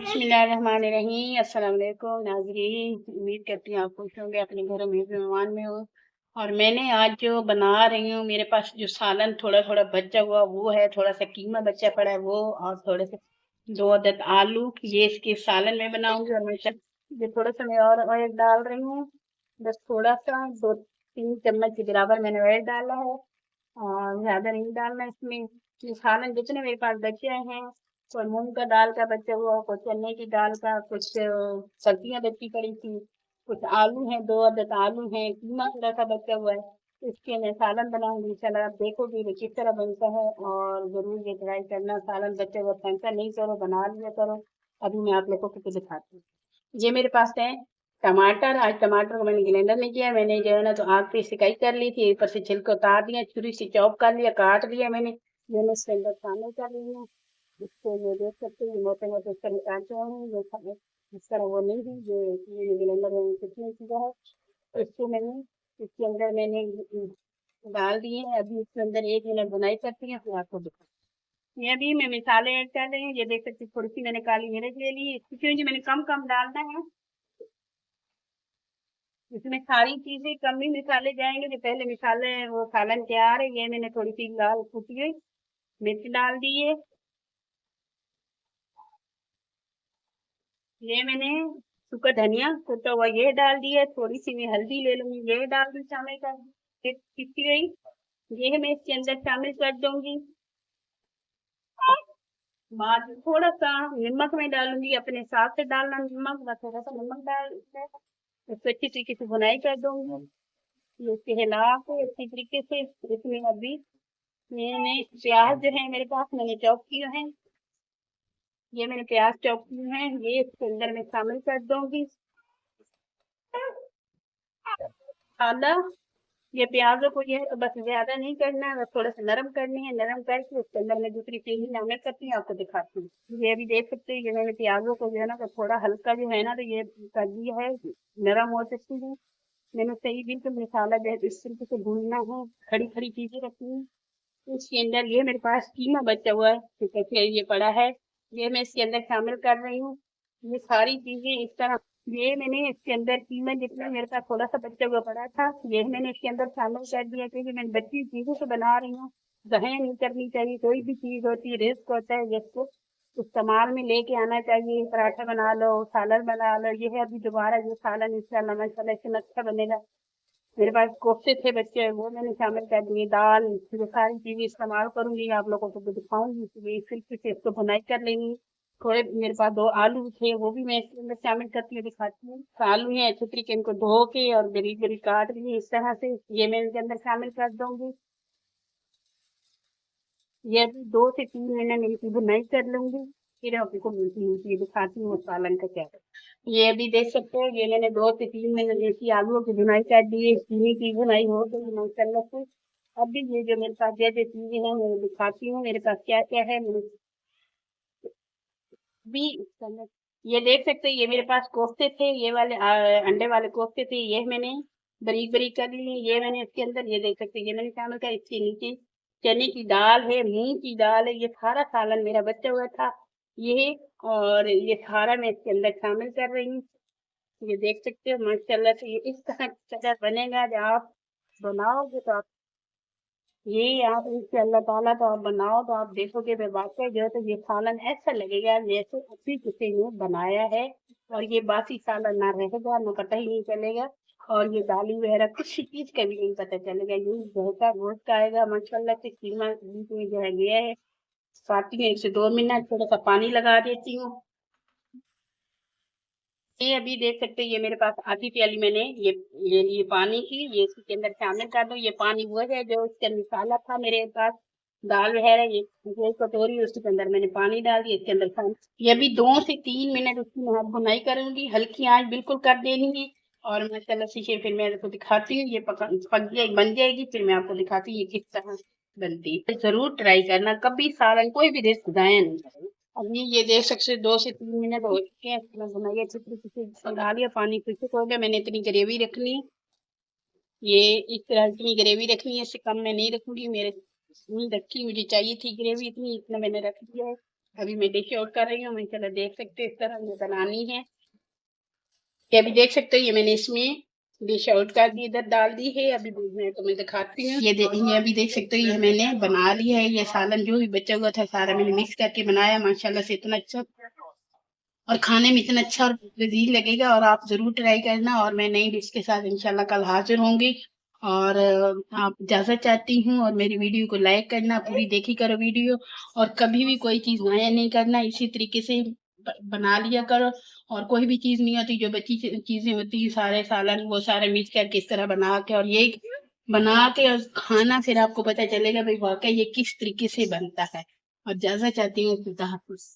बिस्मिल्लाहिर्रहमानिर्रहीम। अस्सलाम वालेकुम नाज़रीन, उम्मीद करती हूँ आप खुश होंगे, अपने घरों में भी मेहमान में हो। और मैंने आज जो बना रही हूँ, मेरे पास जो सालन थोड़ा थोड़ा बचा हुआ वो है, थोड़ा सा कीमा बचा पड़ा है वो, और थोड़े से 2 अदद आलू, ये इसके सालन में बनाऊंगी। और मैं ये थोड़ा सा मैं और ऑयल डाल रही हूँ, बस थोड़ा सा 2-3 चम्मच के बराबर मैंने ऑयल डाला है, और ज्यादा नहीं डालना इसमें। ये सालन जितने मेरे पास बचे हैं, कोई मूंग का दाल का बचा हुआ, कोई चने की दाल का, कुछ सब्जियां बची पड़ी थी, कुछ आलू हैं, 2 अदद आलू हैं, कीमा थोड़ा सा बचा हुआ है। इसके मैं सालन बनाऊंगी इंशाल्लाह। आप देखोगे ये किस तरह बनता है, और जरूर ये ट्राई करना। सालन बचे हुआ फेंका नहीं करो, बना लिया करो। अभी मैं आप लोगों को कुछ दिखाती हूँ। ये मेरे पास है टमाटर। आज टमाटर को मैंने ग्राइंडर में किया, मैंने जो है ना तो आग पे सिकाई कर ली थी, ऊपर से छिलका उतार दिया, छुरी से चॉप कर लिया, काट लिया मैंने। ये मैं इसके अंदर शामिल कर रही हूँ। इसको ये देख सकते हैं, ये मोटे मोटे इस तरह काटे हैं, इस तरह वो नहीं है, ये ग्राइंडर में कितनी चीज़ें है। तो इसको मैंने इसके अंदर मैंने डाल दिए हैं। अभी इसके अंदर 1 मिनट बुनाई करती है, फिर आपको दिखा। ये अभी मैं मिसाले ऐड कर रही हूँ। ये देख सकते हैं, थोड़ी सी मैंने काली मिर्च ले ली है, क्योंकि मैंने कम कम डालना है। इसमें सारी चीजें कम ही मिसाले जाएंगे। जो पहले मिसाले वो सालन तैयार है, ये मैंने थोड़ी सी लाल कुटी हुई मिर्च डाल दी है। ये मैंने सूखा धनिया कुटा हुआ ये डाल दिया। थोड़ी सी मैं हल्दी ले लूंगी, ये डाल दी शामिल कर दी। फिर पिसी गई ये मैं इसके अंदर शामिल कर दूंगी। बाद में थोड़ा सा नमक मैं डालूंगी, अपने हिसाब से डालना नमक, बस थोड़ा सा नमक डाल के इसको अच्छी तरीके से बुनाई कर दूंगी। ये इसके हिला के अच्छी तरीके से। इसमें अभी मैंने प्याज जो है मेरे पास, मैंने चॉप किए हैं। ये मैंने प्याज चॉप किए हैं, ये इसके अंदर मैं शामिल कर दूंगी। आधा ये प्याजों को ये है तो बस ज्यादा नहीं करना है, बस थोड़ा सा नरम करनी है। नरम करके उसके अंदर मैं दूसरी चीज शामिल करती हूँ, आपको दिखाती हूँ। ये अभी देख सकते हैं, ये मैंने प्याजों को जो है ना तो थोड़ा हल्का जो है ना तो ये कर दिया है, नरम हो सकती है। मैंने सही बिल्कुल मसाला जो है इस तरीके से भूनना है। खड़ी खड़ी चीजें रखनी है। इसके अंदर ये मेरे पास कीमा बचा हुआ है, ठीक है, ये पड़ा है, ये मैं इसके अंदर शामिल कर रही हूँ। ये सारी चीजें इस तरह, ये मैंने इसके अंदर कीमा जितना मेरे पास थोड़ा सा बचा हुआ पड़ा था, ये मैंने इसके अंदर शामिल कर दिया, क्योंकि मैं बची चीजों से बना रही हूँ। जहन नहीं करनी चाहिए, कोई भी चीज होती है रिस्क होता है, जिसको इस्तेमाल में लेके आना चाहिए। पराठा बना लो, सालन बना लो, ये है अभी दोबारा ये सालन इंशाल्लाह माशाल्लाह इससे अच्छा बनेगा। मेरे पास कोफ्ते थे बच्चे, वो मैंने शामिल कर दिए। दाल, जो सारी चीजें इस्तेमाल करूंगी, आप लोगों को भी दिखाऊंगी कि ये सिर्फ से इसको बुनाई कर लेंगी। थोड़े मेरे पास 2 आलू थे, वो भी मैं इसके अंदर शामिल करती हूँ, दिखाती हूँ। तो आलू हैं अच्छे तरीके इनको धो के और बारीक बारीक काट लिए इस तरह से, ये मैं इनके अंदर शामिल कर दूंगी। ये अभी 2 से 3 मिनट में इनकी बुनाई कर लूंगी, फिर आपको मिलती हूँ, ये दिखाती हूँ सालन का क्या है। ये अभी देख सकते हो, ये मैंने 2 से 3 मिनट ऐसी आलूओं की बुनाई कर दी है, चीनी की बुनाई हो गई माशाल्लाह से। अभी ये जो मेरे पास जैसे चीजें हैं मैं दिखाती हूँ मेरे पास क्या क्या है। मैंने भी इसके अंदर ये देख सकते हैं, ये मेरे पास कोफ्ते थे, ये वाले अंडे वाले कोफ्ते थे, ये मैंने बारीक बारीक कर लिए। ये मैंने इसके अंदर ये देख सकते हैं, ये मैंने शामिल किया। इसके नीचे चने की दाल है, मूंग की दाल है, ये सारा सालन मेरा बचा हुआ था ये। और ये सारा मैं इसके अंदर शामिल कर रही हूँ। ये देख सकते हो माशाल्लाह से, ये इस तरह बनेगा। जब आप बनाओगे तो आप ये आप इससे अल्लाह ताला तो आप बनाओ तो आप देखोगे मैं वाकई जो है तो ये सालन ऐसा लगेगा जैसे अभी किसी ने बनाया है। और ये बासी सालन ना रहेगा, ना पता ही नहीं चलेगा। और ये दाली वगैरह कुछ चीज का भी नहीं पता चलेगा, ये भैंसा गोश्त का आएगा माशाल्लाह से। कीमा बीच में जो है गया है, काटती हूँ 1 से 2 मिनट, थोड़ा सा पानी लगा देती हूँ। ये अभी देख सकते हैं, ये मेरे पास आधी प्याली मैंने ये पानी की, ये इसके अंदर शामिल कर दो। ये पानी वो है जो इसके अंदर मसाला था मेरे पास, दाल वगैरह, ये कटोरी उसके अंदर मैंने पानी डाल दिया, इसके अंदर पानी। ये अभी 2 से 3 मिनट उसकी मैं बुनाई करूंगी, हल्की आंच बिल्कुल कर देनी है। और माशाल्लाह से ये फिर मैं आपको दिखाती हूँ, ये पक जाएगी, बन जाएगी, फिर मैं आपको दिखाती हूँ ये किस तरह बनती है। जरूर ट्राई करना, कभी सालन कोई भी रेसिपी जाया नहीं करेगा। अभी ये देख सकते हैं 2 से 3 मिनट हो चुके हैं, मैं बनाइए अच्छी तरीके से डाल दिया, पानी फिर से हो गया। मैंने इतनी ग्रेवी रखनी है, ये इस तरह इतनी ग्रेवी रखनी है, इससे कम मैं नहीं रखूंगी। मेरे इतनी रखी, मुझे चाहिए थी ग्रेवी इतनी, इतना मैंने रख दिया है। अभी मैं डिश आउट कर रही हूँ। मैं चलो देख सकते हो इस तरह हमें बनानी है। ये अभी देख सकते हो ये मैंने इसमें डिश आउट कर दी, इधर डाल दी है। अभी मैं तुम्हें दिखाती हूँ। ये अभी देख सकते हो ये मैंने बना लिया है। ये सालन जो भी बचा हुआ था सारा मैंने मिक्स करके बनाया माशाल्लाह से, इतना अच्छा और खाने में इतना अच्छा और लजीज लगेगा। और आप जरूर ट्राई करना। और मैं नई डिश के साथ इंशाल्लाह कल हाजिर होंगी। और आप इजाजत चाहती हूँ। और मेरी वीडियो को लाइक करना, पूरी देखी करो वीडियो। और कभी भी कोई चीज नया नहीं करना, इसी तरीके से बना लिया करो। और कोई भी चीज नहीं होती, जो बची चीजें होती है सारे सालन वो सारे मिक्स करके इस तरह बना के और ये बना के और खाना, फिर आपको पता चलेगा भाई वाकई ये किस तरीके से बनता है। और इजाजत चाहती हूँ, खुदा हाफिज।